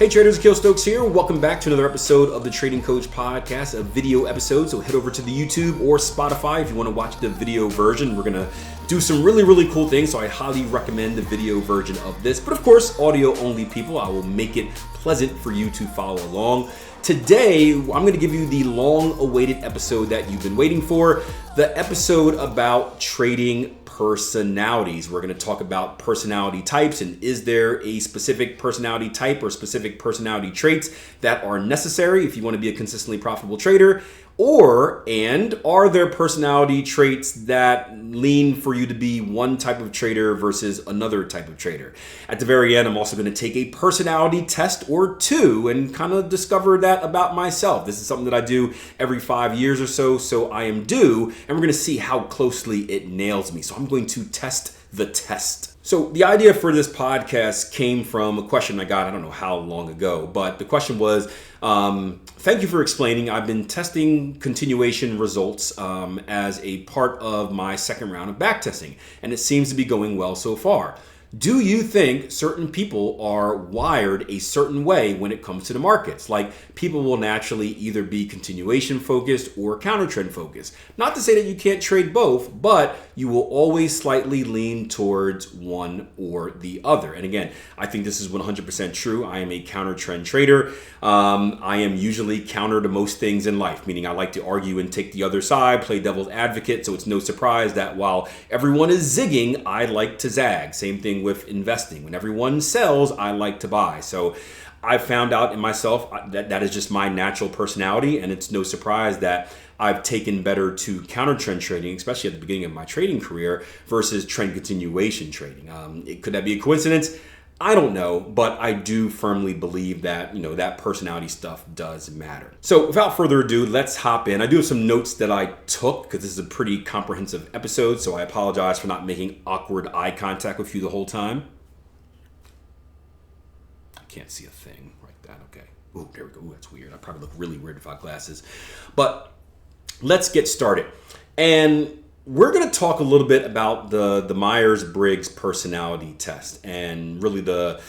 Hey traders, AKIL'S here. Welcome back to another episode of the Trading Coach Podcast, a video episode. So head over to the YouTube or Spotify if you want to watch the video version. We're going to do some really cool things, so I highly recommend the video version of this. But of course, audio only people, I will make it pleasant for you to follow along. Today, I'm going to give you the long-awaited episode that you've been waiting for, the episode about trading personalities. We're going to talk about personality types and is there a specific personality type or specific personality traits that are necessary if you want to be a consistently profitable trader, and are there personality traits that lean for you to be one type of trader versus another type of trader. At the very end, I'm also going to take a personality test or two and kind of discover that about myself. This is something that I do every 5 years or so I am due, and we're going to see how closely it nails me. So I'm going to test the test. So the idea for this podcast came from a question I got, I don't know how long ago, but the question was, thank you for explaining. I've been testing continuation results as a part of my second round of backtesting, and it seems to be going well so far. Do you think certain people are wired a certain way when it comes to the markets? Like people will naturally either be continuation focused or counter trend focused. Not to say that you can't trade both, but you will always slightly lean towards one or the other. And again, I think this is 100% true. I am a counter trend trader. I am usually counter to most things in life, meaning I like to argue and take the other side, play devil's advocate. So it's no surprise that while everyone is zigging, I like to zag. Same thing with investing. When everyone sells, I like to buy. So I found out in myself that that is just my natural personality, and it's no surprise that I've taken better to counter trend trading, especially at the beginning of my trading career, versus trend continuation trading. Could that be a coincidence? I don't know, but I do firmly believe that, that personality stuff does matter. So without further ado, let's hop in. I do have some notes that I took because this is a pretty comprehensive episode, so I apologize for not making awkward eye contact with you the whole time. I can't see a thing like that. Okay. Ooh, there we go. Ooh, that's weird. I probably look really weird without glasses. But let's get started. And we're going to talk a little bit about the Myers-Briggs personality test and really the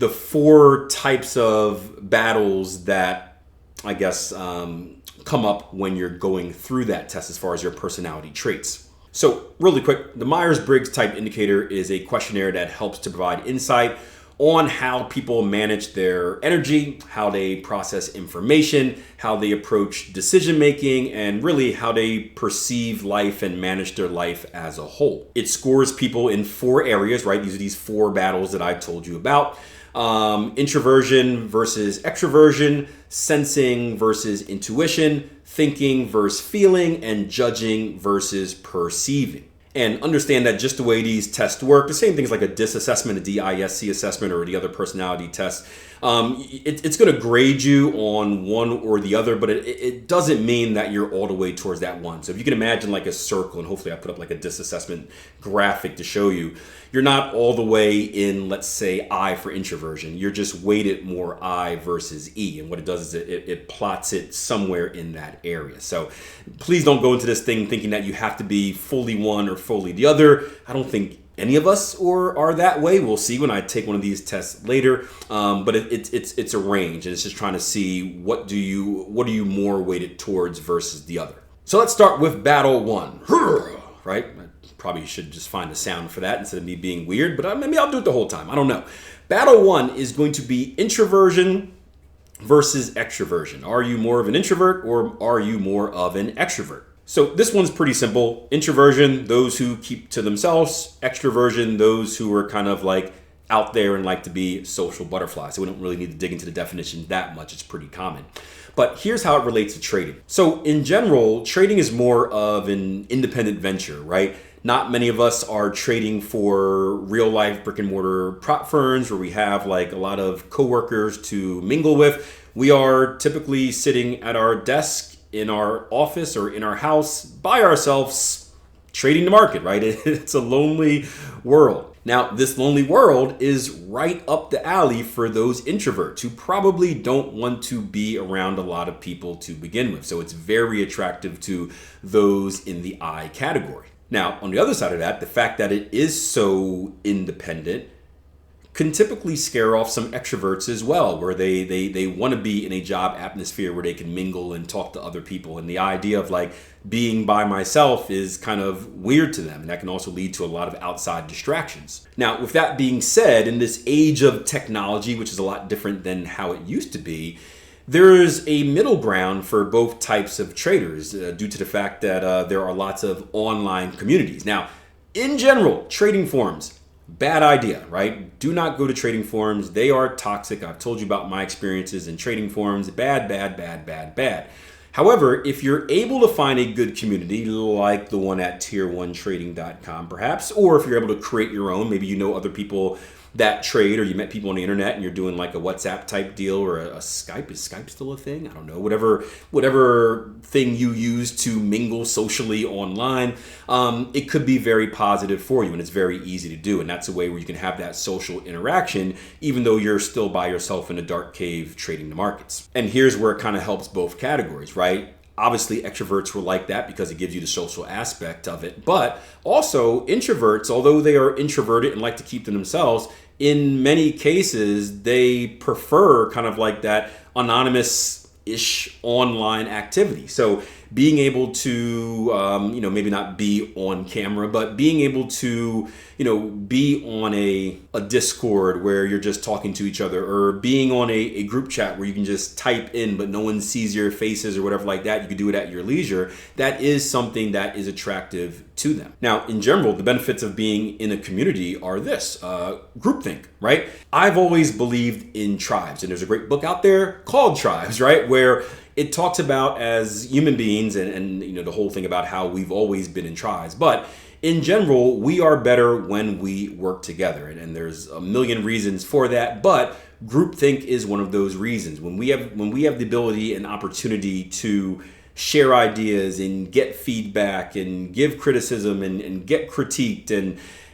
four types of battles that I guess come up when you're going through that test as far as your personality traits. So really quick, the Myers-Briggs type indicator is a questionnaire that helps to provide insight on how people manage their energy, how they process information, how they approach decision making, and really how they perceive life and manage their life as a whole. It scores people in four areas, right? These are these four battles that I told you about. Introversion versus extroversion, sensing versus intuition, thinking versus feeling, and judging versus perceiving. And understand that just the way these tests work, the same things like a DISC assessment, a DISC assessment, or the other personality test, it's going to grade you on one or the other, but it doesn't mean that you're all the way towards that one. So if you can imagine like a circle, and hopefully I put up like a DISC assessment graphic to show you, you're not all the way in, let's say, I for introversion. You're just weighted more I versus E. And what it does is it plots it somewhere in that area. So please don't go into this thing thinking that you have to be fully one or fully the other. I don't think any of us are that way. We'll see when I take one of these tests later. But it's a range, and it's just trying to see what are you more weighted towards versus the other. So let's start with battle one. Right? Probably should just find a sound for that instead of me being weird, but maybe I'll do it the whole time. I don't know. Battle one is going to be introversion versus extroversion. Are you more of an introvert or are you more of an extrovert? So this one's pretty simple. Introversion, those who keep to themselves. Extroversion, those who are kind of like out there and like to be social butterflies. So we don't really need to dig into the definition that much. It's pretty common. But here's how it relates to trading. So in general, trading is more of an independent venture, right? Not many of us are trading for real life brick and mortar prop firms where we have like a lot of coworkers to mingle with. We are typically sitting at our desk in our office or in our house by ourselves trading the market, right? It's a lonely world. Now, this lonely world is right up the alley for those introverts who probably don't want to be around a lot of people to begin with. So it's very attractive to those in the I category. Now, on the other side of that, the fact that it is so independent can typically scare off some extroverts as well, where they want to be in a job atmosphere where they can mingle and talk to other people. And the idea of like being by myself is kind of weird to them. And that can also lead to a lot of outside distractions. Now, with that being said, in this age of technology, which is a lot different than how it used to be, there's a middle ground for both types of traders due to the fact that there are lots of online communities. Now, in general, trading forums, bad idea, right? Do not go to trading forums. They are toxic. I've told you about my experiences in trading forums. Bad, bad, bad, bad, bad. However, if you're able to find a good community like the one at tier1trading.com perhaps, or if you're able to create your own, maybe you know other people that trade, or you met people on the internet and you're doing like a WhatsApp type deal or a Skype. Is Skype still a thing? I don't know. Whatever thing you use to mingle socially online, it could be very positive for you, and it's very easy to do. And that's a way where you can have that social interaction, even though you're still by yourself in a dark cave trading the markets. And here's where it kind of helps both categories, right? Obviously, extroverts will like that because it gives you the social aspect of it. But also, introverts, although they are introverted and like to keep to themselves, in many cases, they prefer kind of like that anonymous-ish online activity. So being able to, maybe not be on camera, but being able to, be on a Discord where you're just talking to each other, or being on a group chat where you can just type in, but no one sees your faces or whatever like that. You can do it at your leisure. That is something that is attractive to them. Now, in general, the benefits of being in a community are this, groupthink, right? I've always believed in tribes, and there's a great book out there called Tribes, right? Where it talks about as human beings and the whole thing about how we've always been in tribes. But in general, we are better when we work together. And there's a million reasons for that. But groupthink is one of those reasons. When we have the ability and opportunity to share ideas and get feedback and give criticism and get critiqued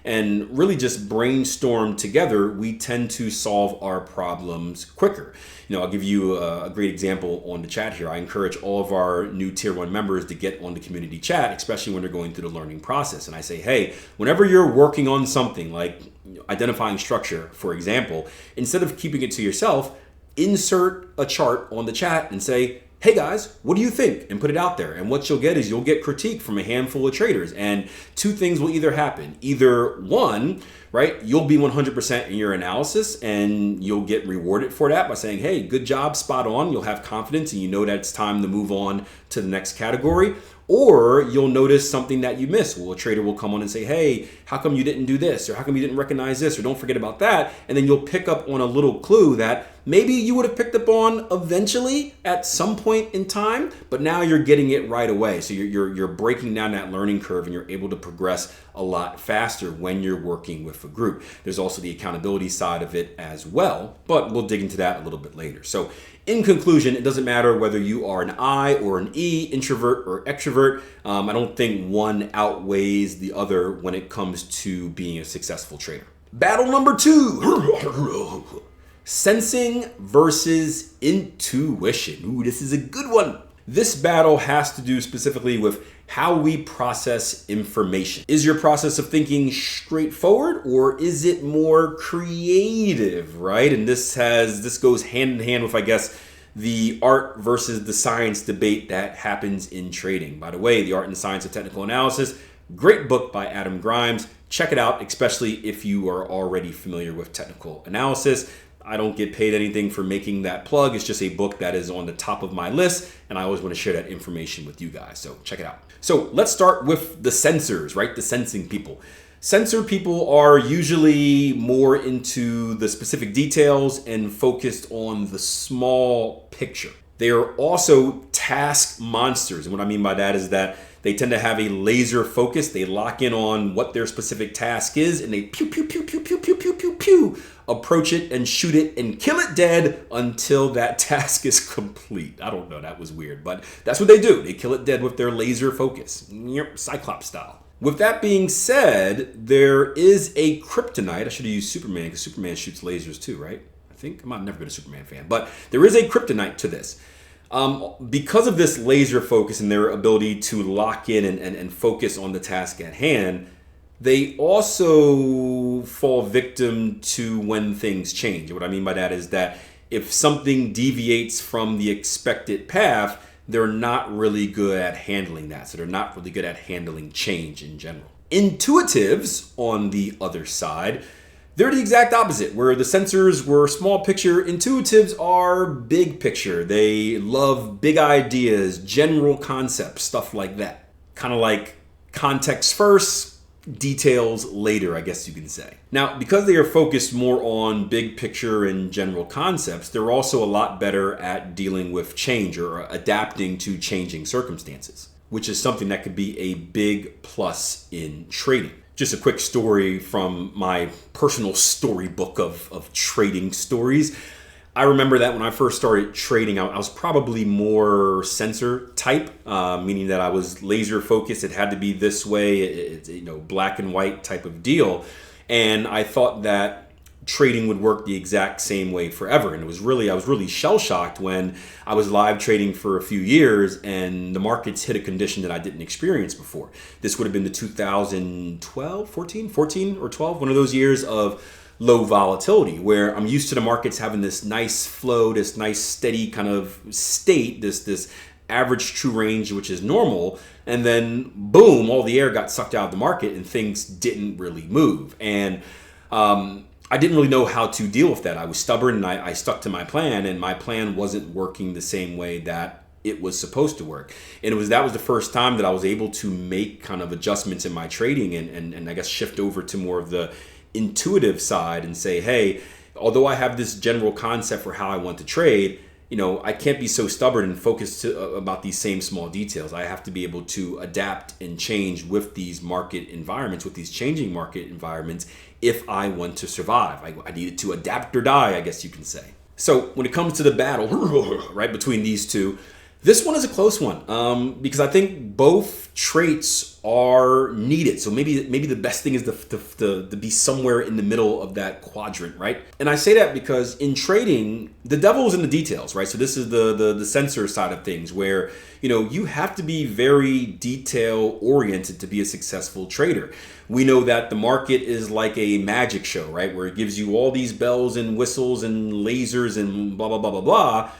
and really just brainstorm together, we tend to solve our problems quicker. I'll give you a great example on the chat here. I encourage all of our new Tier 1 members to get on the community chat, especially when they're going through the learning process. And I say, hey, whenever you're working on something like identifying structure, for example, instead of keeping it to yourself, insert a chart on the chat and say, hey guys, what do you think? And put it out there. And what you'll get is you'll get critique from a handful of traders. And two things will either happen. Either one, right, you'll be 100% in your analysis and you'll get rewarded for that by saying, hey, good job, spot on. You'll have confidence and you know that it's time to move on to the next category. Or you'll notice something that you missed. Well, a trader will come on and say, hey, how come you didn't do this? Or how come you didn't recognize this? Or don't forget about that. And then you'll pick up on a little clue that maybe you would have picked up on eventually at some point in time, but now you're getting it right away. So you're breaking down that learning curve and you're able to progress a lot faster when you're working with a group. There's also the accountability side of it as well, but we'll dig into that a little bit later. So in conclusion, it doesn't matter whether you are an I or an E, introvert or extrovert. I don't think one outweighs the other when it comes to being a successful trader. Battle number 2. Sensing versus intuition. Ooh, this is a good one. This battle has to do specifically with how we process information. Is your process of thinking straightforward or is it more creative, right? And this goes hand in hand with, I guess, the art versus the science debate that happens in trading. By the way, The Art and Science of Technical Analysis, great book by Adam Grimes. Check it out, especially if you are already familiar with technical analysis. I don't get paid anything for making that plug. It's just a book that is on the top of my list, and I always want to share that information with you guys. So check it out. So let's start with the sensors, right? The sensing people. Sensor people are usually more into the specific details and focused on the small picture. They are also task monsters. And what I mean by that is that they tend to have a laser focus. They lock in on what their specific task is and they pew, pew, pew, pew, pew, pew, pew, pew, pew, approach it and shoot it and kill it dead until that task is complete. I don't know, that was weird, but that's what they do. They kill it dead with their laser focus. Yep, Cyclops style. With that being said, there is a kryptonite. I should have used Superman because Superman shoots lasers too, right? I've never been a Superman fan, but there is a kryptonite to this. Because of this laser focus and their ability to lock in and focus on the task at hand, They also fall victim to when things change. What I mean by that is that if something deviates from the expected path, they're not really good at handling that. So they're not really good at handling change in general. Intuitives, on the other side, they're the exact opposite. Where the sensors were small picture, intuitives are big picture. They love big ideas, general concepts, stuff like that. Kind of like context first, details later, I guess you can say. Now, because they are focused more on big picture and general concepts, they're also a lot better at dealing with change or adapting to changing circumstances, which is something that could be a big plus in trading. Just a quick story from my personal storybook of trading stories. I remember that when I first started trading, I was probably more sensor type, meaning that I was laser focused. It had to be this way, it's black and white type of deal. And I thought that trading would work the exact same way forever. And I was really shell shocked when I was live trading for a few years and the markets hit a condition that I didn't experience before. This would have been the 2012, 14 or 12, one of those years of low volatility, where I'm used to the markets having this nice flow, this nice steady kind of state, this average true range, which is normal, and then boom, all the air got sucked out of the market and things didn't really move. And I didn't really know how to deal with that. I was stubborn and I stuck to my plan, and my plan wasn't working the same way that it was supposed to work. And that was the first time that I was able to make kind of adjustments in my trading and I guess shift over to more of the intuitive side and say, hey, although I have this general concept for how I want to trade, I can't be so stubborn and focused about these same small details. I have to be able to adapt and change with these market environments, with these changing market environments, if I want to survive. I needed to adapt or die, I guess you can say. So when it comes to the battle, right, between these two, this one is a close one because I think both traits are needed. So maybe the best thing is to be somewhere in the middle of that quadrant, right? And I say that because in trading, the devil is in the details, right? So this is the sensor side of things where, you have to be very detail oriented to be a successful trader. We know that the market is like a magic show, right? Where it gives you all these bells and whistles and lasers and blah, blah, blah, blah, blah.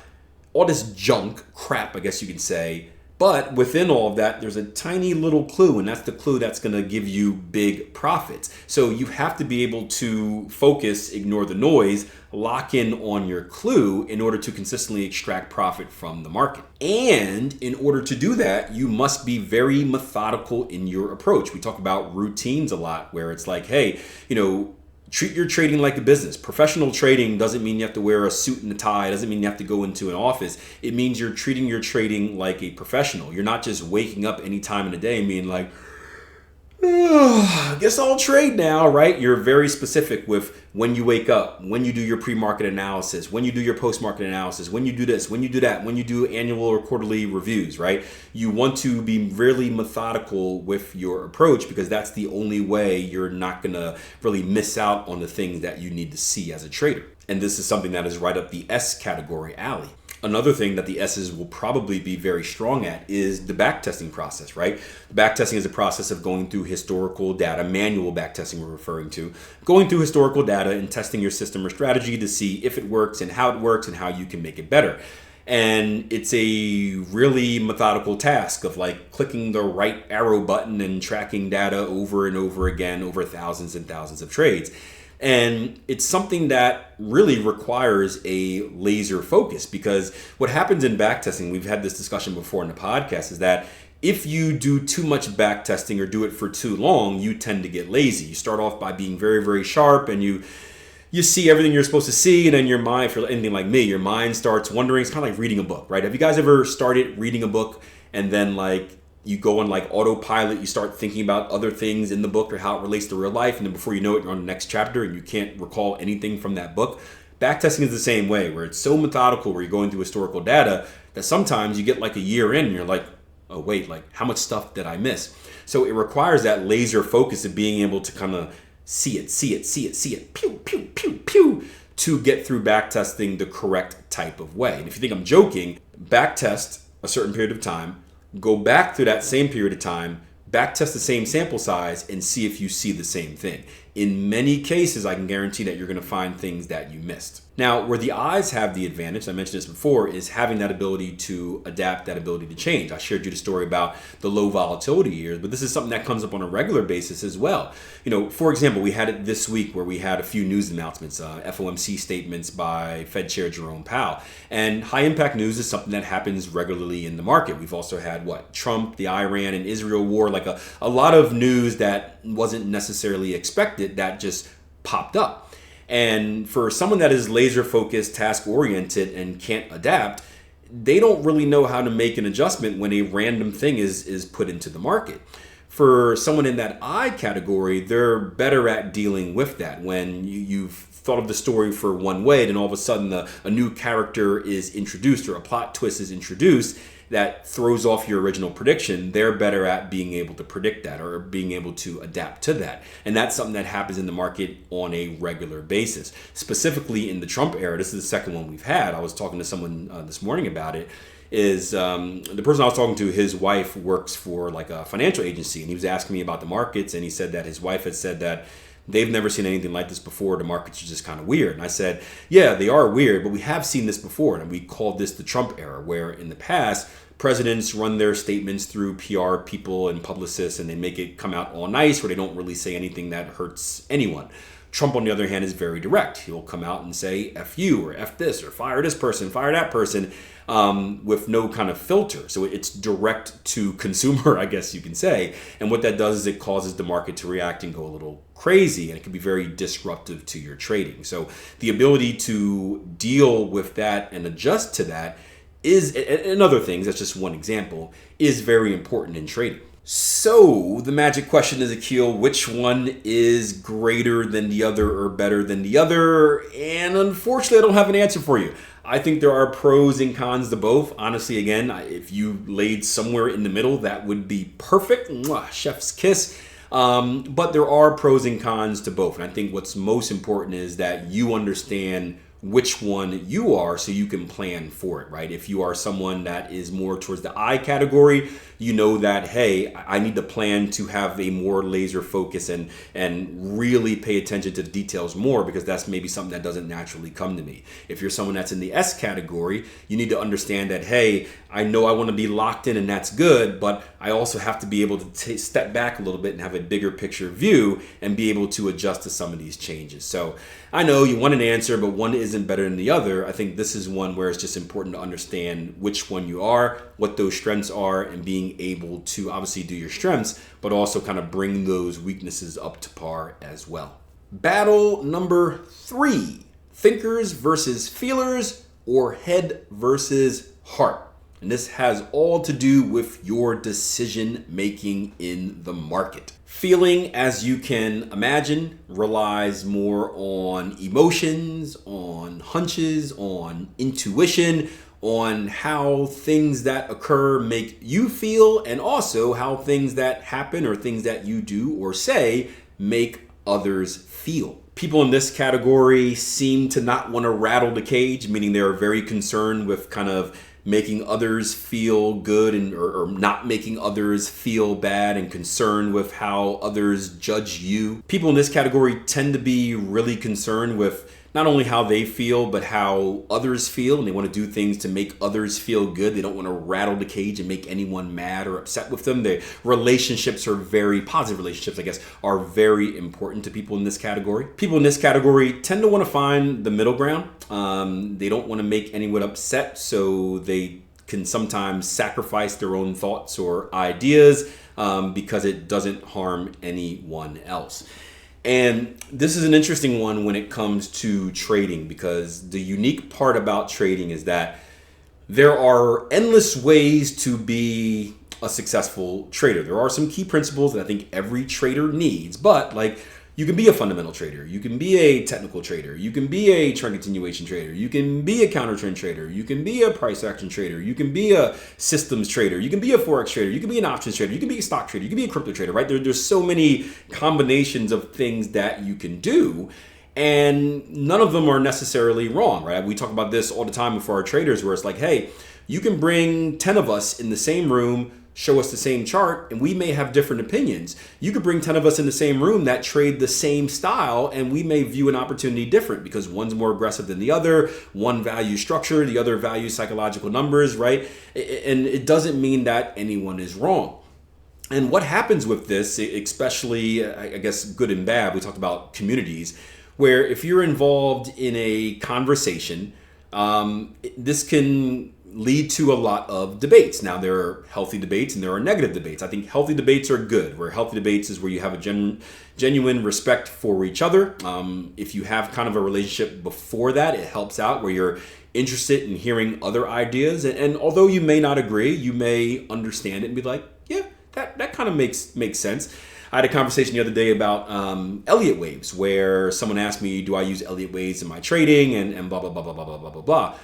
All this junk, crap, I guess you can say. But within all of that, there's a tiny little clue, and that's the clue that's going to give you big profits. So you have to be able to focus, ignore the noise, lock in on your clue in order to consistently extract profit from the market. And in order to do that, you must be very methodical in your approach. We talk about routines a lot, where it's like, hey, treat your trading like a business. Professional trading doesn't mean you have to wear a suit and a tie. It doesn't mean you have to go into an office. It means you're treating your trading like a professional. You're not just waking up any time in the day and being like, I guess I'll trade now, right? You're very specific with when you wake up, when you do your pre-market analysis, when you do your post-market analysis, when you do this, when you do that, when you do annual or quarterly reviews, right? You want to be really methodical with your approach because that's the only way you're not going to really miss out on the things that you need to see as a trader. And this is something that is right up the S category alley. Another thing that the S's will probably be very strong at is the backtesting process, right? Backtesting is a process of going through historical data, manual backtesting we're referring to, going through historical data and testing your system or strategy to see if it works and how you can make it better. And it's a really methodical task of like clicking the right arrow button and tracking data over and over again over thousands and thousands of trades. And it's something that really requires a laser focus because what happens in backtesting, we've had this discussion before in the podcast, is that if you do too much backtesting or do it for too long, you tend to get lazy. You start off by being very, very sharp and you see everything you're supposed to see, and then your mind, if you're anything like me, your mind starts wondering. It's kind of like reading a book, right? Have you guys ever started reading a book and then like you go on like autopilot, you start thinking about other things in the book or how it relates to real life, and then before you know it, you're on the next chapter and you can't recall anything from that book? Backtesting is the same way, where it's so methodical, where you're going through historical data that sometimes you get like a year in and you're like, oh wait, like how much stuff did I miss? So it requires that laser focus of being able to kind of see it, pew, pew, pew, pew, to get through backtesting the correct type of way. And if you think I'm joking, backtest a certain period of time, go back through that same period of time, backtest the same sample size and see if you see the same thing. In many cases, I can guarantee that you're going to find things that you missed. Now, where the eyes have the advantage, I mentioned this before, is having that ability to adapt, that ability to change. I shared you the story about the low volatility years, but this is something that comes up on a regular basis as well. For example, we had it this week where we had a few news announcements, FOMC statements by Fed Chair Jerome Powell. And high impact news is something that happens regularly in the market. We've also had Trump, the Iran and Israel war, like a lot of news that wasn't necessarily expected that just popped up. And for someone that is laser focused, task oriented, and can't adapt, they don't really know how to make an adjustment when a random thing is put into the market. For someone in that I category, they're better at dealing with that. When you've thought of the story for one way, then all of a sudden a new character is introduced or a plot twist is introduced that throws off your original prediction, they're better at being able to predict that or being able to adapt to that. And that's something that happens in the market on a regular basis. Specifically in the Trump era, this is the second one we've had. I was talking to someone this morning about it. The person I was talking to, his wife works for like a financial agency, and he was asking me about the markets, and he said that his wife had said that they've never seen anything like this before. The markets are just kind of weird. And I said, yeah, they are weird, but we have seen this before. And we called this the Trump era, where in the past, presidents run their statements through PR people and publicists, and they make it come out all nice, where they don't really say anything that hurts anyone. Trump, on the other hand, is very direct. He'll come out and say, F you, or F this, or fire this person, fire that person, with no kind of filter. So it's direct to consumer, I guess you can say. And what that does is it causes the market to react and go a little crazy, and it can be very disruptive to your trading. So the ability to deal with that and adjust to that is, and other things, that's just one example, is very important in trading. So the magic question is, Akil, which one is greater than the other or better than the other? And unfortunately, I don't have an answer for you. I think there are pros and cons to both. Honestly, again, if you laid somewhere in the middle, that would be perfect. Mwah, chef's kiss. But there are pros and cons to both. And I think what's most important is that you understand which one you are so you can plan for it, right? If you are someone that is more towards the I category, you know that, hey, I need to plan to have a more laser focus and really pay attention to the details more, because that's maybe something that doesn't naturally come to me. If you're someone that's in the S category, you need to understand that, hey, I know I want to be locked in and that's good, but I also have to be able to step back a little bit and have a bigger picture view and be able to adjust to some of these changes. So I know you want an answer, but one isn't better than the other. I think this is one where it's just important to understand which one you are, what those strengths are, and being able to obviously do your strengths, but also kind of bring those weaknesses up to par as well. Battle number 3, thinkers versus feelers, or head versus heart. And this has all to do with your decision making in the market. Feeling, as you can imagine, relies more on emotions, on hunches, on intuition, on how things that occur make you feel, and also how things that happen or things that you do or say make others feel. People in this category seem to not want to rattle the cage, meaning they're very concerned with kind of making others feel good or not making others feel bad, and concerned with how others judge you. People in this category tend to be really concerned with not only how they feel, but how others feel, and they want to do things to make others feel good. They don't want to rattle the cage and make anyone mad or upset with them. Their relationships are positive relationships, I guess, are very important to people in this category. People in this category tend to want to find the middle ground. They don't want to make anyone upset, so they can sometimes sacrifice their own thoughts or ideas because it doesn't harm anyone else. And this is an interesting one when it comes to trading, because the unique part about trading is that there are endless ways to be a successful trader. There are some key principles that I think every trader needs, but like, you can be a fundamental trader, you can be a technical trader, you can be a trend continuation trader, you can be a counter trend trader, you can be a price action trader, you can be a systems trader, you can be a forex trader, you can be an options trader, you can be a stock trader, you can be a crypto trader, right? There's so many combinations of things that you can do, and none of them are necessarily wrong, right? We talk about this all the time for our traders, where it's like, hey, you can bring 10 of us in the same room, show us the same chart and we may have different opinions. You could bring 10 of us in the same room that trade the same style and we may view an opportunity different because one's more aggressive than the other, one values structure, the other values psychological numbers, right? And it doesn't mean that anyone is wrong. And what happens with this, especially, I guess, good and bad, we talked about communities, where if you're involved in a conversation, this can lead to a lot of debates. Now, there are healthy debates and there are negative debates. I think healthy debates are good, where healthy debates is where you have a genuine respect for each other. If you have kind of a relationship before that, it helps out where you're interested in hearing other ideas. And although you may not agree, you may understand it and be like, yeah, that kind of makes sense. I had a conversation the other day about Elliott waves, where someone asked me, do I use Elliott waves in my trading and blah, blah, blah, blah, blah, blah, blah, blah, blah.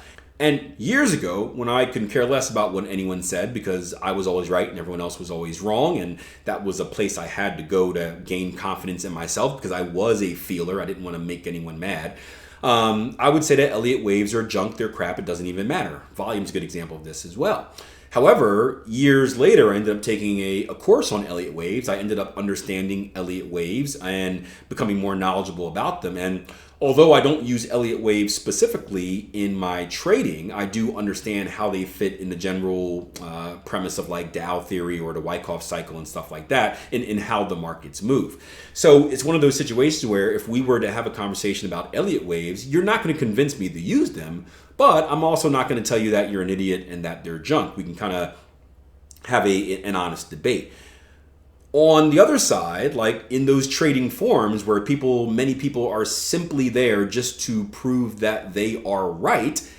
And years ago, when I couldn't care less about what anyone said because I was always right and everyone else was always wrong, and that was a place I had to go to gain confidence in myself because I was a feeler. I didn't want to make anyone mad. I would say that Elliott waves are junk, they're crap, it doesn't even matter. Volume's a good example of this as well. However, years later, I ended up taking a course on Elliott waves. I ended up understanding Elliott waves and becoming more knowledgeable about them. And although I don't use Elliott waves specifically in my trading, I do understand how they fit in the general premise of like Dow theory or the Wyckoff cycle and stuff like that in how the markets move. So it's one of those situations where if we were to have a conversation about Elliott waves, you're not going to convince me to use them, but I'm also not going to tell you that you're an idiot and that they're junk. We can kind of have an honest debate. On the other side, like in those trading forums where many people are simply there just to prove that they are right,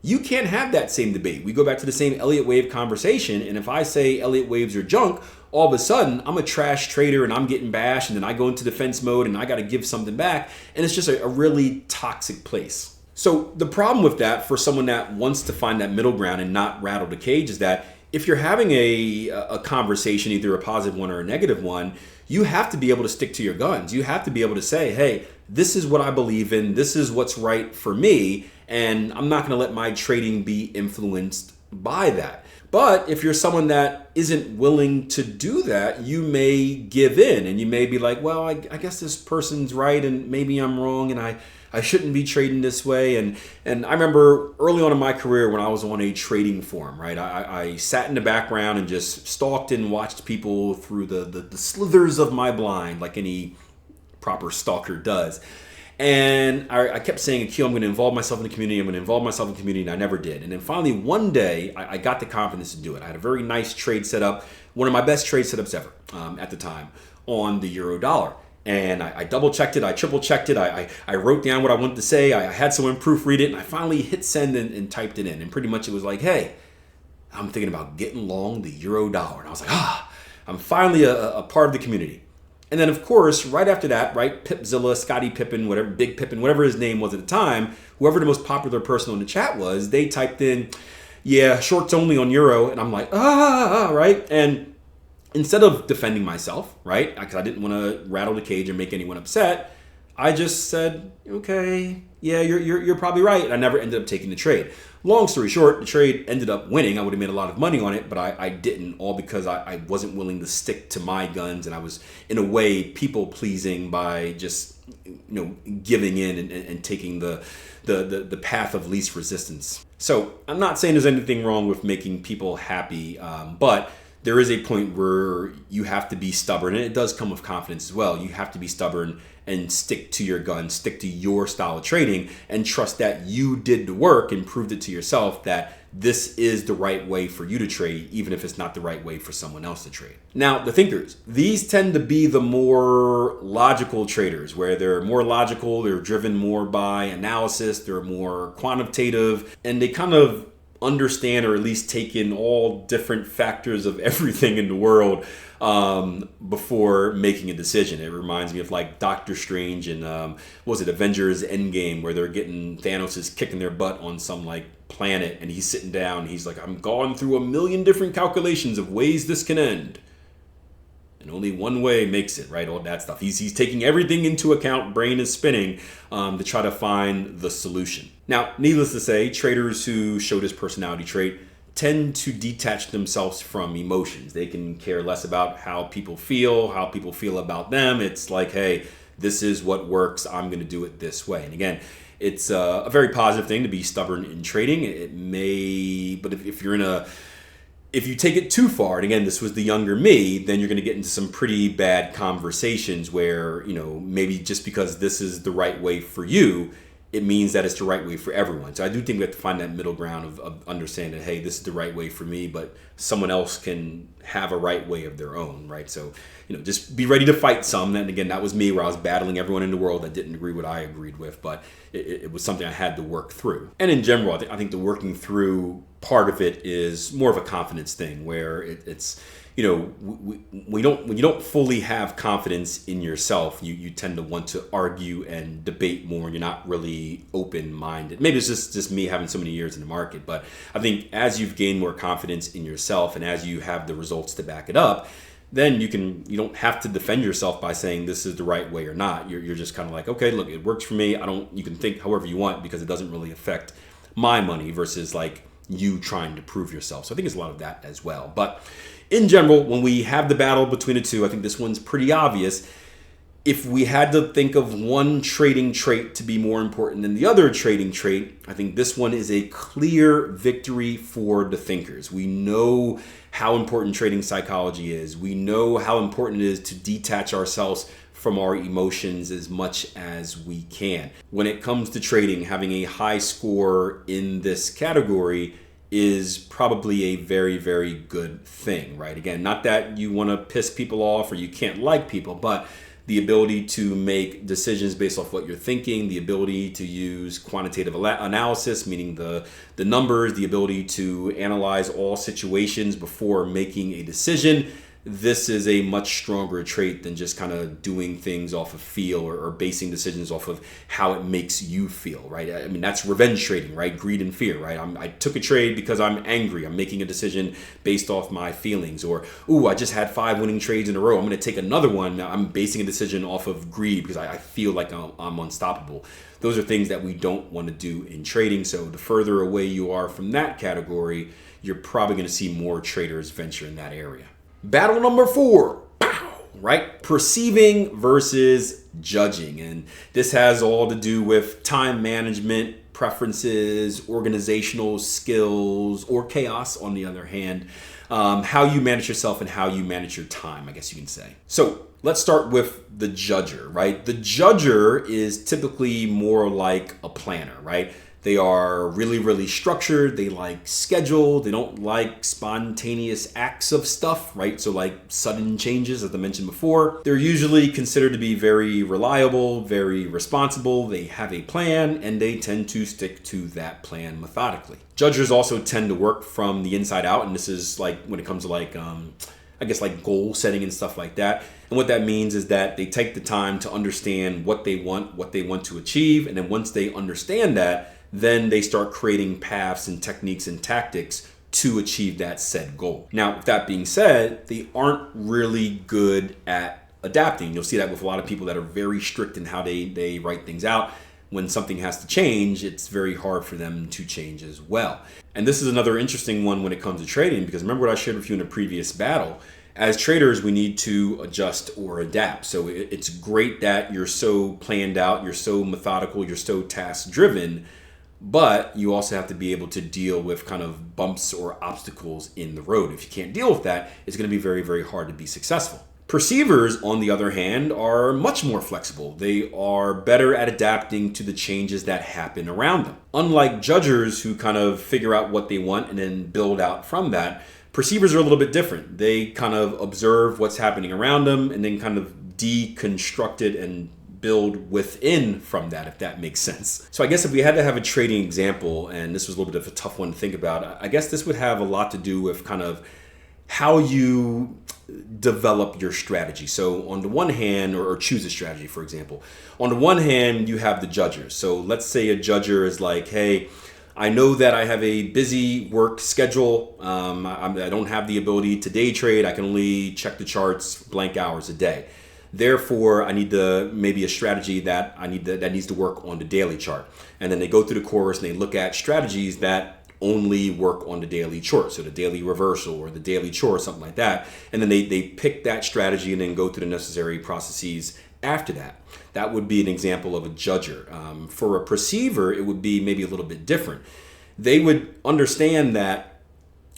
you can't have that same debate. We go back to the same Elliott wave conversation, and if I say Elliott waves are junk, all of a sudden I'm a trash trader and I'm getting bashed, and then I go into defense mode and I got to give something back, and it's just a really toxic place. So the problem with that for someone that wants to find that middle ground and not rattle the cage is that if you're having a conversation, either a positive one or a negative one, you have to be able to stick to your guns. You have to be able to say, hey, this is what I believe in. This is what's right for me. And I'm not going to let my trading be influenced by that. But if you're someone that isn't willing to do that, you may give in and you may be like, well, I guess this person's right and maybe I'm wrong and I shouldn't be trading this way. And I remember early on in my career when I was on a trading forum, right? I sat in the background and just stalked and watched people through the slithers of my blind like any proper stalker does. And I kept saying, Akil, I'm going to involve myself in the community. I'm going to involve myself in the community. And I never did. And then finally one day I got the confidence to do it. I had a very nice trade set up, one of my best trade setups ever at the time on the euro dollar. And I double checked it. I triple checked it. I wrote down what I wanted to say. I had someone proofread it. And I finally hit send and typed it in. And pretty much it was like, hey, I'm thinking about getting long the euro dollar. And I was like, I'm finally a part of the community. And then, of course, right after that, right, Pipzilla, Scottie Pippen, whatever, Big Pippen, whatever his name was at the time, whoever the most popular person on the chat was, they typed in, yeah, shorts only on euro. And I'm like, right? And instead of defending myself, right, because I didn't want to rattle the cage and make anyone upset, I just said, okay, yeah, you're probably right. And I never ended up taking the trade. Long story short, the trade ended up winning. I would have made a lot of money on it, but I didn't, all because I wasn't willing to stick to my guns, and I was, in a way, people pleasing by just giving in and taking the path of least resistance. So I'm not saying there's anything wrong with making people happy, but there is a point where you have to be stubborn, and it does come with confidence as well. You have to be stubborn and stick to your guns, stick to your style of trading, and trust that you did the work and proved it to yourself that this is the right way for you to trade, even if it's not the right way for someone else to trade. Now, the thinkers, these tend to be the more logical traders, where they're more logical, they're driven more by analysis, they're more quantitative, and they kind of understand or at least take in all different factors of everything in the world before making a decision. It reminds me of like Doctor Strange and Avengers Endgame, where they're getting Thanos is kicking their butt on some like planet, and he's sitting down. He's like, I'm gone through a million different calculations of ways this can end, and only one way makes it, right? All that stuff. He's taking everything into account. Brain is spinning to try to find the solution. Now, needless to say, traders who show this personality trait tend to detach themselves from emotions. They can care less about how people feel about them. It's like, hey, this is what works. I'm going to do it this way. And again, it's a very positive thing to be stubborn in trading. It may, but if you take it too far, and again, this was the younger me, then you're going to get into some pretty bad conversations where, maybe just because this is the right way for you, it means that it's the right way for everyone. So I do think we have to find that middle ground of understanding that, hey, this is the right way for me, but someone else can have a right way of their own, right? So, just be ready to fight some. And again, that was me, where I was battling everyone in the world that didn't agree with what I agreed with, but it was something I had to work through. And in general, I think the working through part of it is more of a confidence thing, where it's when you don't fully have confidence in yourself, you tend to want to argue and debate more, and you're not really open-minded. Maybe it's just me having so many years in the market, but I think as you've gained more confidence in yourself and as you have the results to back it up, then you don't have to defend yourself by saying this is the right way or not. You're just kind of like, okay, look, it works for me. You can think however you want because it doesn't really affect my money, versus like you trying to prove yourself. So I think it's a lot of that as well. But in general, when we have the battle between the two, I think this one's pretty obvious. If we had to think of one trading trait to be more important than the other trading trait, I think this one is a clear victory for the thinkers. We know how important trading psychology is. We know how important it is to detach ourselves from our emotions as much as we can. When it comes to trading, having a high score in this category is probably a very, very good thing, right? Again, not that you want to piss people off or you can't like people, but the ability to make decisions based off what you're thinking, the ability to use quantitative analysis, meaning the numbers, the ability to analyze all situations before making a decision. This is a much stronger trait than just kind of doing things off of feel or basing decisions off of how it makes you feel, right? I mean, that's revenge trading, right? Greed and fear, right? I took a trade because I'm angry. I'm making a decision based off my feelings. Or, I just had 5 winning trades in a row. I'm going to take another one. Now I'm basing a decision off of greed because I feel like I'm unstoppable. Those are things that we don't want to do in trading. So the further away you are from that category, you're probably going to see more traders venture in that area. Battle number 4, right? Perceiving versus judging. And this has all to do with time management, preferences, organizational skills, or chaos on the other hand. How you manage yourself and how you manage your time, I guess you can say. So let's start with the judger, right? The judger is typically more like a planner, right? They are really, really structured. They like schedule. They don't like spontaneous acts of stuff, right? So like sudden changes, as I mentioned before. They're usually considered to be very reliable, very responsible. They have a plan, and they tend to stick to that plan methodically. Judgers also tend to work from the inside out, and this is like when it comes to like goal setting and stuff like that. And what that means is that they take the time to understand what they want to achieve, and then once they understand that, then they start creating paths and techniques and tactics to achieve that said goal. Now, with that being said, they aren't really good at adapting. You'll see that with a lot of people that are very strict in how they write things out. When something has to change, it's very hard for them to change as well. And this is another interesting one when it comes to trading, because remember what I shared with you in a previous battle. As traders, we need to adjust or adapt. So it's great that you're so planned out, you're so methodical, you're so task driven, but you also have to be able to deal with kind of bumps or obstacles in the road. If you can't deal with that, it's going to be very, very hard to be successful. Perceivers, on the other hand, are much more flexible. They are better at adapting to the changes that happen around them. Unlike judgers who kind of figure out what they want and then build out from that, perceivers are a little bit different. They kind of observe what's happening around them and then kind of deconstruct it and build within from that, if that makes sense. So I guess if we had to have a trading example, and this was a little bit of a tough one to think about, I guess this would have a lot to do with kind of how you develop your strategy. So on the one hand, or choose a strategy, for example. On the one hand, you have the judgers. So let's say a judger is like, hey, I know that I have a busy work schedule. I don't have the ability to day trade. I can only check the charts blank hours a day. Therefore, I need maybe a strategy that needs to work on the daily chart. And then they go through the course and they look at strategies that only work on the daily chore, so the daily reversal or the daily chore, something like that. And then they pick that strategy and then go through the necessary processes after that. That would be an example of a judger. For a perceiver, it would be maybe a little bit different. They would understand that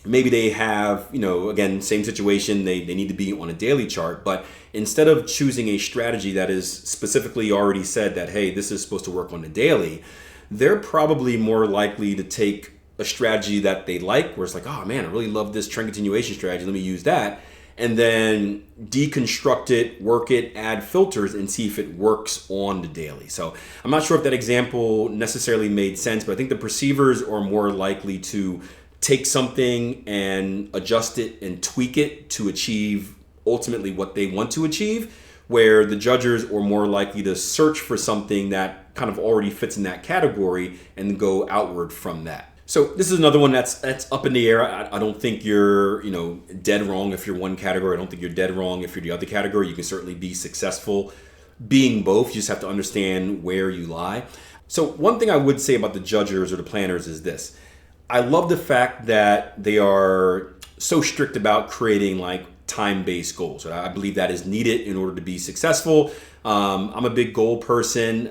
maybe they have, again, same situation, they need to be on a daily chart, but instead of choosing a strategy that is specifically already said that, hey, this is supposed to work on the daily, they're probably more likely to take a strategy that they like, where it's like, oh man, I really love this trend continuation strategy, let me use that, and then deconstruct it, work it, add filters, and see if it works on the daily. So I'm not sure if that example necessarily made sense, but I think the perceivers are more likely to take something and adjust it and tweak it to achieve ultimately what they want to achieve, where the judgers are more likely to search for something that kind of already fits in that category and go outward from that. So this is another one that's up in the air. I don't think you're dead wrong if you're one category. I don't think you're dead wrong if you're the other category. You can certainly be successful being both. You just have to understand where you lie. So one thing I would say about the judgers or the planners is this. I love the fact that they are so strict about creating like time-based goals. I believe that is needed in order to be successful. I'm a big goal person,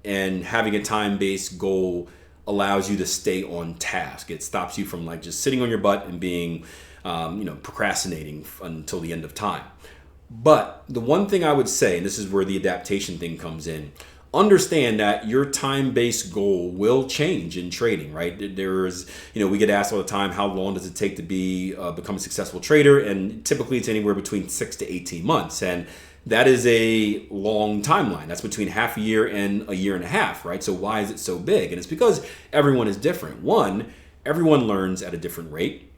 and having a time-based goal allows you to stay on task. It stops you from like just sitting on your butt and being, procrastinating until the end of time. But the one thing I would say, and this is where the adaptation thing comes in, understand that your time-based goal will change in trading, right? There's, we get asked all the time, how long does it take to become a successful trader? And typically it's anywhere between 6 to 18 months. And that is a long timeline. That's between half a year and a year and a half, right? So why is it so big? And it's because everyone is different. One, everyone learns at a different rate.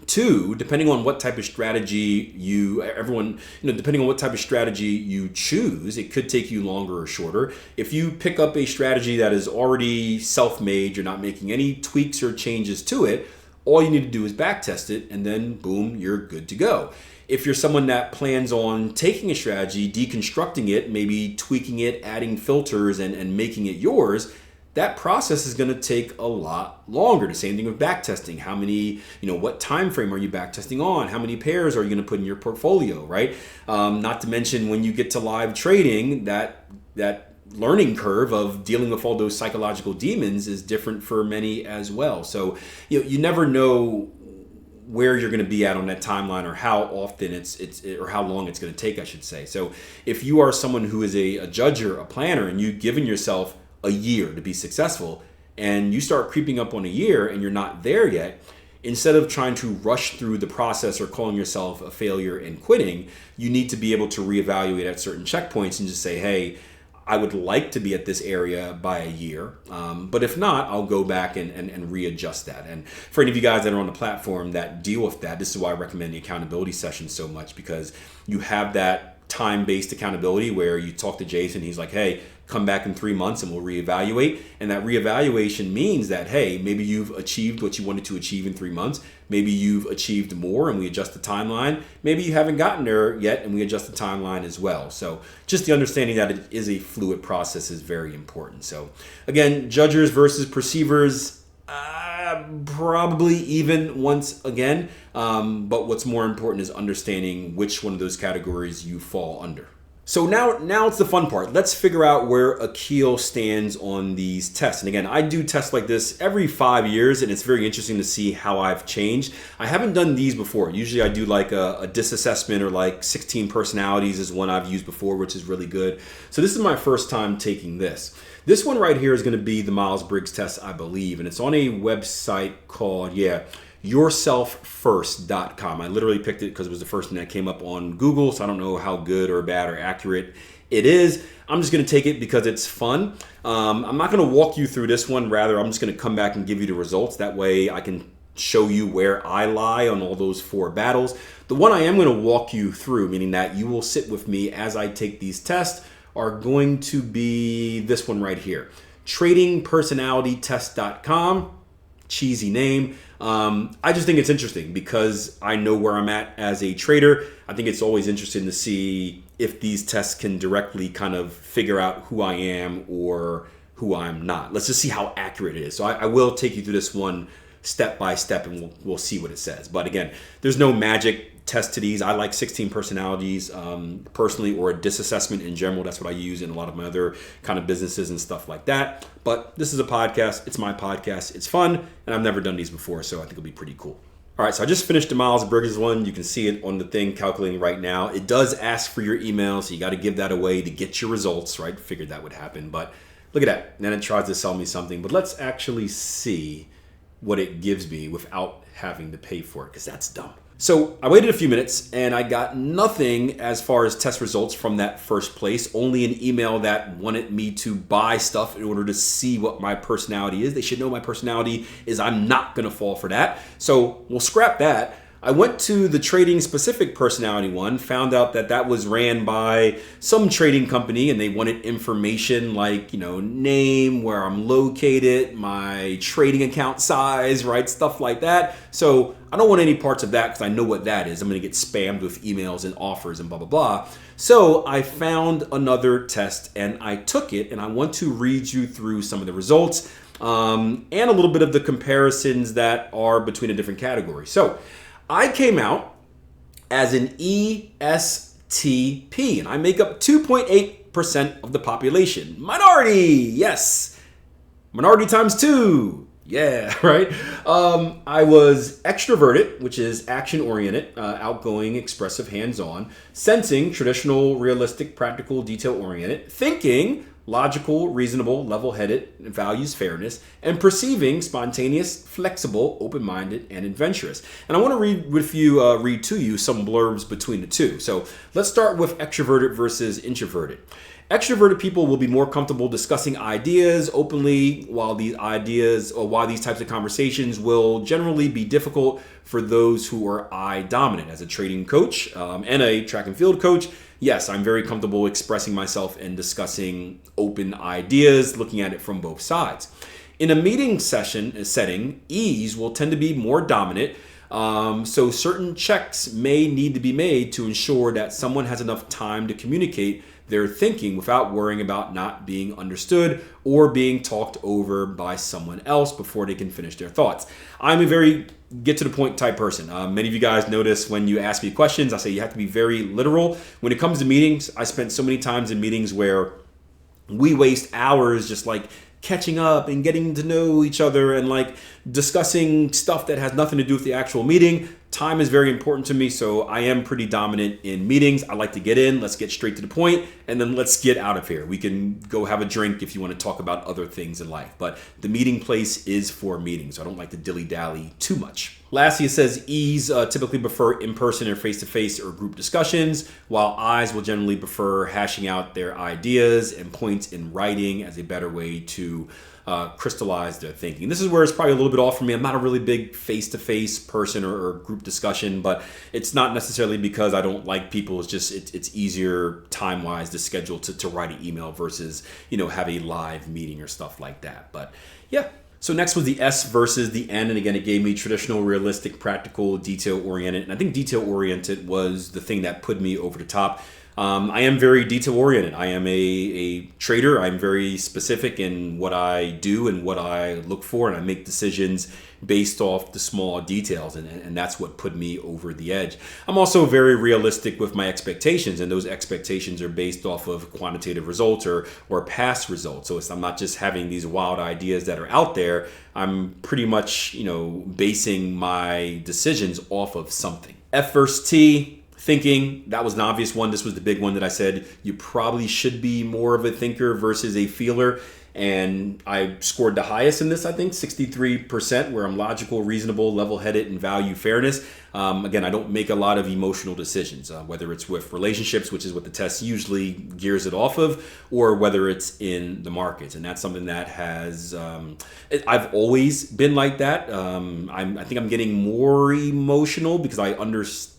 Two, depending on what type of strategy depending on what type of strategy you choose, it could take you longer or shorter. If you pick up a strategy that is already self-made, you're not making any tweaks or changes to it, all you need to do is backtest it, and then boom, you're good to go. If you're someone that plans on taking a strategy, deconstructing it, maybe tweaking it, adding filters and making it yours, that process is going to take a lot longer. The same thing with backtesting. How many, what time frame are you backtesting on? How many pairs are you going to put in your portfolio, right? Not to mention when you get to live trading, that learning curve of dealing with all those psychological demons is different for many as well. So you never know where you're going to be at on that timeline, or how often or how long it's going to take, I should say. So if you are someone who is a judger, a planner, and you've given yourself a year to be successful, and you start creeping up on a year and you're not there yet, instead of trying to rush through the process or calling yourself a failure and quitting, you need to be able to reevaluate at certain checkpoints and just say, hey, I would like to be at this area by a year, but if not, I'll go back and readjust that. And for any of you guys that are on the platform that deal with that, this is why I recommend the accountability session so much, because you have that time-based accountability where you talk to Jason, he's like, hey, come back in 3 months and we'll reevaluate. And that reevaluation means that, hey, maybe you've achieved what you wanted to achieve in 3 months. Maybe you've achieved more and we adjust the timeline. Maybe you haven't gotten there yet and we adjust the timeline as well. So just the understanding that it is a fluid process is very important. So again, judgers versus perceivers, probably even once again. But what's more important is understanding which one of those categories you fall under. So now it's the fun part. Let's figure out where AKIL stands on these tests. And again, I do tests like this every 5 years, and it's very interesting to see how I've changed. I haven't done these before. Usually I do like a disassessment, or like 16 personalities is one I've used before, which is really good. So this is my first time taking this. This one right here is going to be the Myers-Briggs test, I believe, and it's on a website called, yourselffirst.com. I literally picked it because it was the first thing that came up on Google, so I don't know how good or bad or accurate it is. I'm just going to take it because it's fun. I'm not going to walk you through this one. Rather, I'm just going to come back and give you the results. That way I can show you where I lie on all those 4 battles. The one I am going to walk you through, meaning that you will sit with me as I take these tests, are going to be this one right here. Tradingpersonalitytest.com. Cheesy name. I just think it's interesting because I know where I'm at as a trader. I think it's always interesting to see if these tests can directly kind of figure out who I am or who I'm not. Let's just see how accurate it is. So I will take you through this one step by step, and we'll see what it says. But again, there's no magic test to these. I like 16 personalities personally, or a DISC assessment in general. That's what I use in a lot of my other kind of businesses and stuff like that. But this is a podcast. It's my podcast. It's fun, and I've never done these before, so I think it'll be pretty cool. All right, so I just finished the Myers-Briggs one. You can see it on the thing calculating right now. It does ask for your email, so you got to give that away to get your results, right? Figured that would happen, but look at that. And then it tries to sell me something, but let's actually see what it gives me without having to pay for it, because that's dumb. So I waited a few minutes and I got nothing as far as test results from that first place, only an email that wanted me to buy stuff in order to see what my personality is. They should know my personality is I'm not going to fall for that. So we'll scrap that. I went to the trading specific personality one, found out that that was ran by some trading company and they wanted information like, name, where I'm located, my trading account size, right? Stuff like that. So I don't want any parts of that because I know what that is. I'm going to get spammed with emails and offers and blah, blah, blah. So I found another test and I took it, and I want to read you through some of the results and a little bit of the comparisons that are between the different categories. So I came out as an ESTP, and I make up 2.8% of the population. Minority, yes. Minority times 2. Yeah, right? I was extroverted, which is action-oriented, outgoing, expressive, hands-on. Sensing, traditional, realistic, practical, detail-oriented. Thinking, logical, reasonable, level-headed, values fairness. And perceiving, spontaneous, flexible, open-minded, and adventurous. And I want to read to you some blurbs between the two. So let's start with extroverted versus introverted. Extroverted people will be more comfortable discussing ideas openly, while these types of conversations will generally be difficult for those who are I dominant. As a trading coach and a track and field coach, yes, I'm very comfortable expressing myself and discussing open ideas, looking at it from both sides. In a meeting setting, E's will tend to be more dominant. So certain checks may need to be made to ensure that someone has enough time to communicate their thinking without worrying about not being understood or being talked over by someone else before they can finish their thoughts. I'm a very get to the point type person. Many of you guys notice when you ask me questions, I say you have to be very literal. When it comes to meetings, I spent so many times in meetings where we waste hours just like catching up and getting to know each other and like discussing stuff that has nothing to do with the actual meeting. Time is very important to me, so I am pretty dominant in meetings. I like to get in, let's get straight to the point, and then let's get out of here. We can go have a drink if you want to talk about other things in life, but the meeting place is for meetings, so I don't like to dilly-dally too much. Lastly, it says E's typically prefer in-person or face-to-face or group discussions, while I's will generally prefer hashing out their ideas and points in writing as a better way to crystallize their thinking. This is where it's probably a little bit off for me. I'm not a really big face-to-face person or group discussion, but it's not necessarily because I don't like people. It's just it's easier time-wise to schedule to write an email versus have a live meeting or stuff like that. But yeah. So next was the S versus the N, and again, it gave me traditional, realistic, practical, detail-oriented, and I think detail-oriented was the thing that put me over the top. I am very detail-oriented. I am a trader. I'm very specific in what I do and what I look for, and I make decisions based off the small details, and that's what put me over the edge. I'm also very realistic with my expectations, and those expectations are based off of quantitative results or past results. So I'm not just having these wild ideas that are out there. I'm pretty much, basing my decisions off of something. F versus T. Thinking, that was an obvious one. This was the big one that I said you probably should be more of a thinker versus a feeler. And I scored the highest in this, I think, 63%, where I'm logical, reasonable, level-headed, and value fairness. Again, I don't make a lot of emotional decisions, whether it's with relationships, which is what the test usually gears it off of, or whether it's in the markets. And that's something that has, I've always been like that. I think I'm getting more emotional because I understand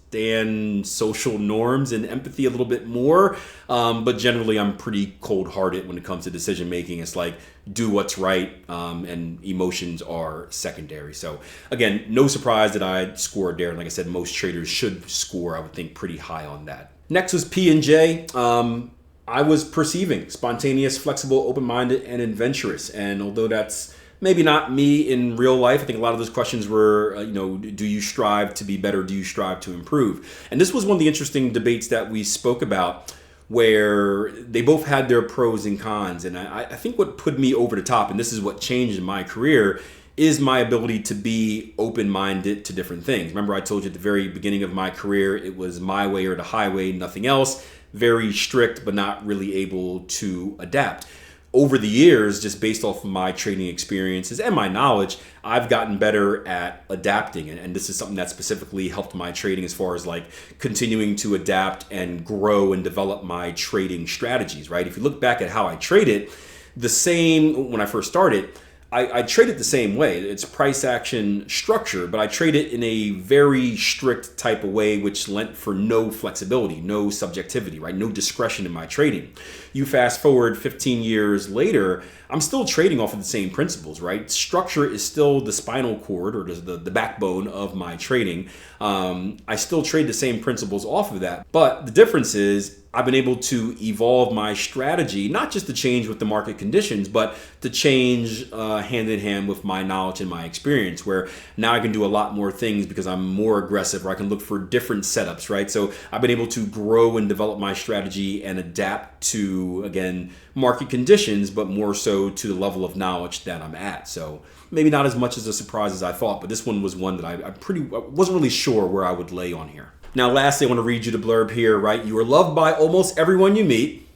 social norms and empathy a little bit more, but generally I'm pretty cold-hearted when it comes to decision making. It's like do what's right, and emotions are secondary. So again, no surprise that I scored there, and like I said, most traders should score, I would think, pretty high on that. Next was P and J. I was perceiving, spontaneous, flexible, open-minded, and adventurous, and although that's Maybe not me in real life. I think a lot of those questions were, do you strive to be better? Do you strive to improve? And this was one of the interesting debates that we spoke about, where they both had their pros and cons. And I think what put me over the top, and this is what changed in my career, is my ability to be open-minded to different things. Remember, I told you at the very beginning of my career, it was my way or the highway, nothing else. Very strict, but not really able to adapt. Over the years, just based off of my trading experiences and my knowledge, I've gotten better at adapting. And this is something that specifically helped my trading as far as like continuing to adapt and grow and develop my trading strategies, right? If you look back at how I traded, the same when I first started, I trade it the same way. It's price action structure, but I trade it in a very strict type of way, which lent for no flexibility, no subjectivity, right? No discretion in my trading. You fast forward 15 years later, I'm still trading off of the same principles, right? Structure is still the spinal cord or the backbone of my trading. I still trade the same principles off of that, but the difference is I've been able to evolve my strategy, not just to change with the market conditions, but to change hand in hand with my knowledge and my experience, where now I can do a lot more things because I'm more aggressive, or I can look for different setups, right? So I've been able to grow and develop my strategy and adapt to, again, market conditions, but more so to the level of knowledge that I'm at. So maybe not as much as a surprise as I thought, but this one was one that I wasn't really sure where I would lay on here. Now, lastly, I want to read you the blurb here, right? You are loved by almost everyone you meet.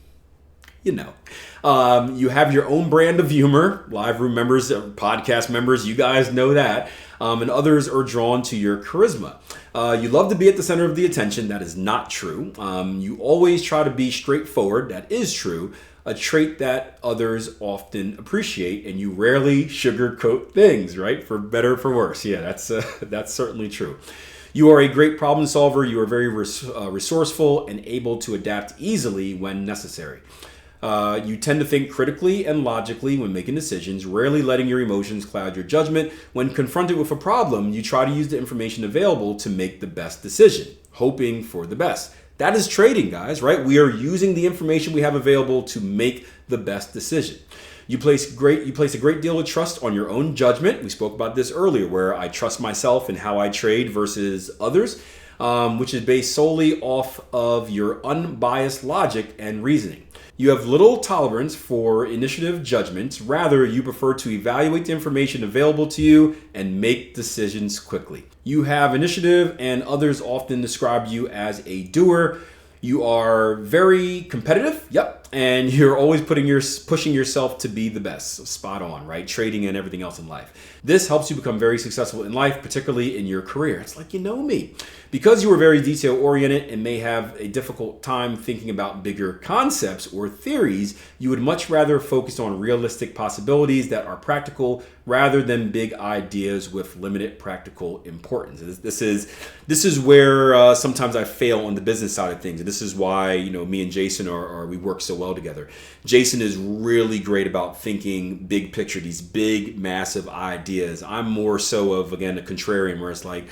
You have your own brand of humor. Live room members, podcast members, you guys know that. And others are drawn to your charisma. You love to be at the center of the attention. That is not true. You always try to be straightforward. That is true. A trait that others often appreciate, and you rarely sugarcoat things, right? For better or for worse. Yeah, that's certainly true. You are a great problem solver. You are very resourceful and able to adapt easily when necessary. You tend to think critically and logically when making decisions, rarely letting your emotions cloud your judgment. When confronted with a problem, you try to use the information available to make the best decision, hoping for the best. That is trading, guys, right? We are using the information we have available to make the best decision. You place a great deal of trust on your own judgment. We spoke about this earlier, where I trust myself in how I trade versus others, which is based solely off of your unbiased logic and reasoning. You have little tolerance for initiative judgments. Rather, you prefer to evaluate the information available to you and make decisions quickly. You have initiative, and others often describe you as a doer. You are very competitive, and you're always pushing yourself to be the best. So spot on, right? Trading and everything else in life. This helps you become very successful in life, particularly in your career. It's like, you know me. Because you are very detail-oriented and may have a difficult time thinking about bigger concepts or theories, you would much rather focus on realistic possibilities that are practical rather than big ideas with limited practical importance. This is where sometimes I fail on the business side of things. And this is why, me and Jason we work so well together. Jason is really great about thinking big picture, these big, massive ideas. I'm more so of, again, a contrarian, where it's like,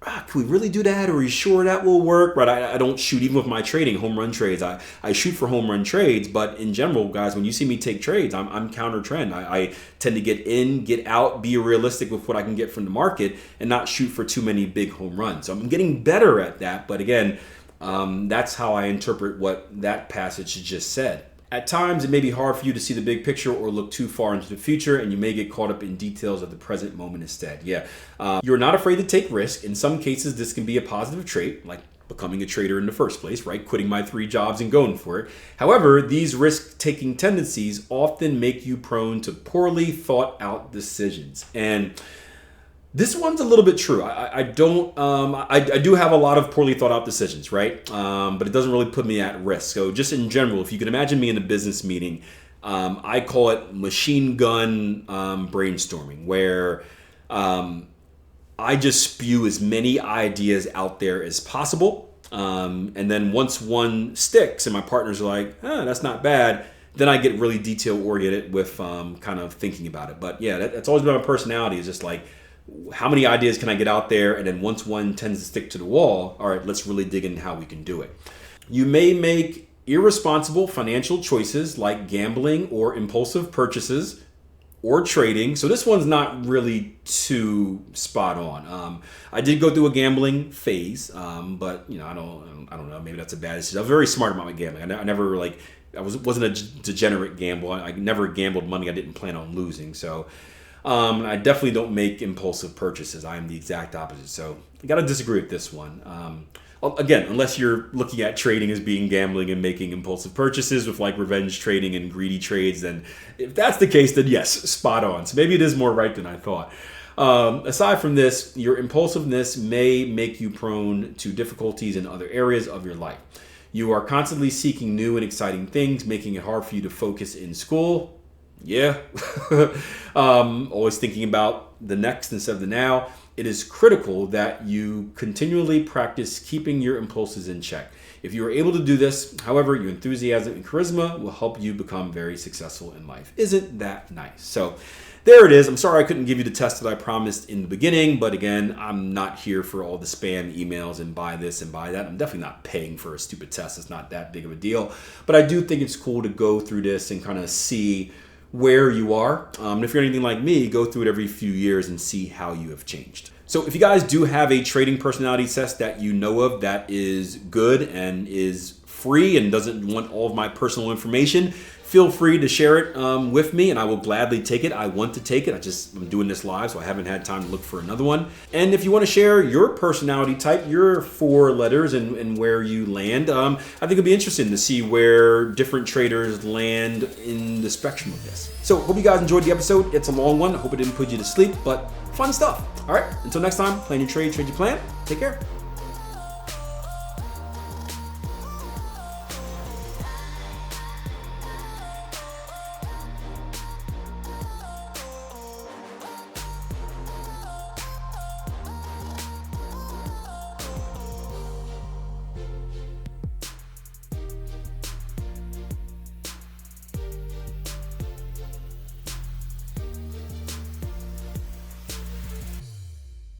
can we really do that? Are you sure that will work? Right? I don't shoot, even with my trading, home run trades. I shoot for home run trades, but in general, guys, when you see me take trades, I'm counter trend. I tend to get in, get out, be realistic with what I can get from the market, and not shoot for too many big home runs. So I'm getting better at that. But again, that's how I interpret what that passage just said. At times, it may be hard for you to see the big picture or look too far into the future, and you may get caught up in details of the present moment instead. You're not afraid to take risk. In some cases, this can be a positive trait, like becoming a trader in the first place, right? Quitting my 3 jobs and going for it. However, these risk-taking tendencies often make you prone to poorly thought out decisions. And this one's a little bit true. I do have a lot of poorly thought out decisions, right? But it doesn't really put me at risk. So just in general, if you can imagine me in a business meeting, I call it machine gun brainstorming, where I just spew as many ideas out there as possible. And then once one sticks and my partners are like, that's not bad, then I get really detail oriented with kind of thinking about it. But yeah, that's always been my personality, is just like, how many ideas can I get out there? And then once one tends to stick to the wall, all right, let's really dig in how we can do it. You may make irresponsible financial choices like gambling or impulsive purchases. or trading. So this one's not really too spot on. I did go through a gambling phase, but I don't know. Maybe that's a bad decision. I was very smart about my gambling. I never wasn't a degenerate gambler. I never gambled money I didn't plan on losing. So I definitely don't make impulsive purchases. I am the exact opposite. So I got to disagree with this one. Again, unless you're looking at trading as being gambling and making impulsive purchases with like revenge trading and greedy trades, then if that's the case, then yes, spot on. So maybe it is more right than I thought. Aside from this, your impulsiveness may make you prone to difficulties in other areas of your life. You are constantly seeking new and exciting things, making it hard for you to focus in school. Yeah. Always thinking about the next instead of the now. It is critical that you continually practice keeping your impulses in check. If you are able to do this, however, your enthusiasm and charisma will help you become very successful in life. Isn't that nice? So there it is. I'm sorry I couldn't give you the test that I promised in the beginning, but again, I'm not here for all the spam emails and buy this and buy that. I'm definitely not paying for a stupid test. It's not that big of a deal, but I do think it's cool to go through this and kind of see where you are. And if you're anything like me, go through it every few years and see how you have changed. So if you guys do have a trading personality test that you know of that is good and is free and doesn't want all of my personal information, feel free to share it with me and I will gladly take it. I want to take it. I'm doing this live, so I haven't had time to look for another one. And if you want to share your personality type, your 4 letters and where you land, I think it'll be interesting to see where different traders land in the spectrum of this. So hope you guys enjoyed the episode. It's a long one. I hope it didn't put you to sleep, but fun stuff. All right, until next time, plan your trade, trade your plan. Take care.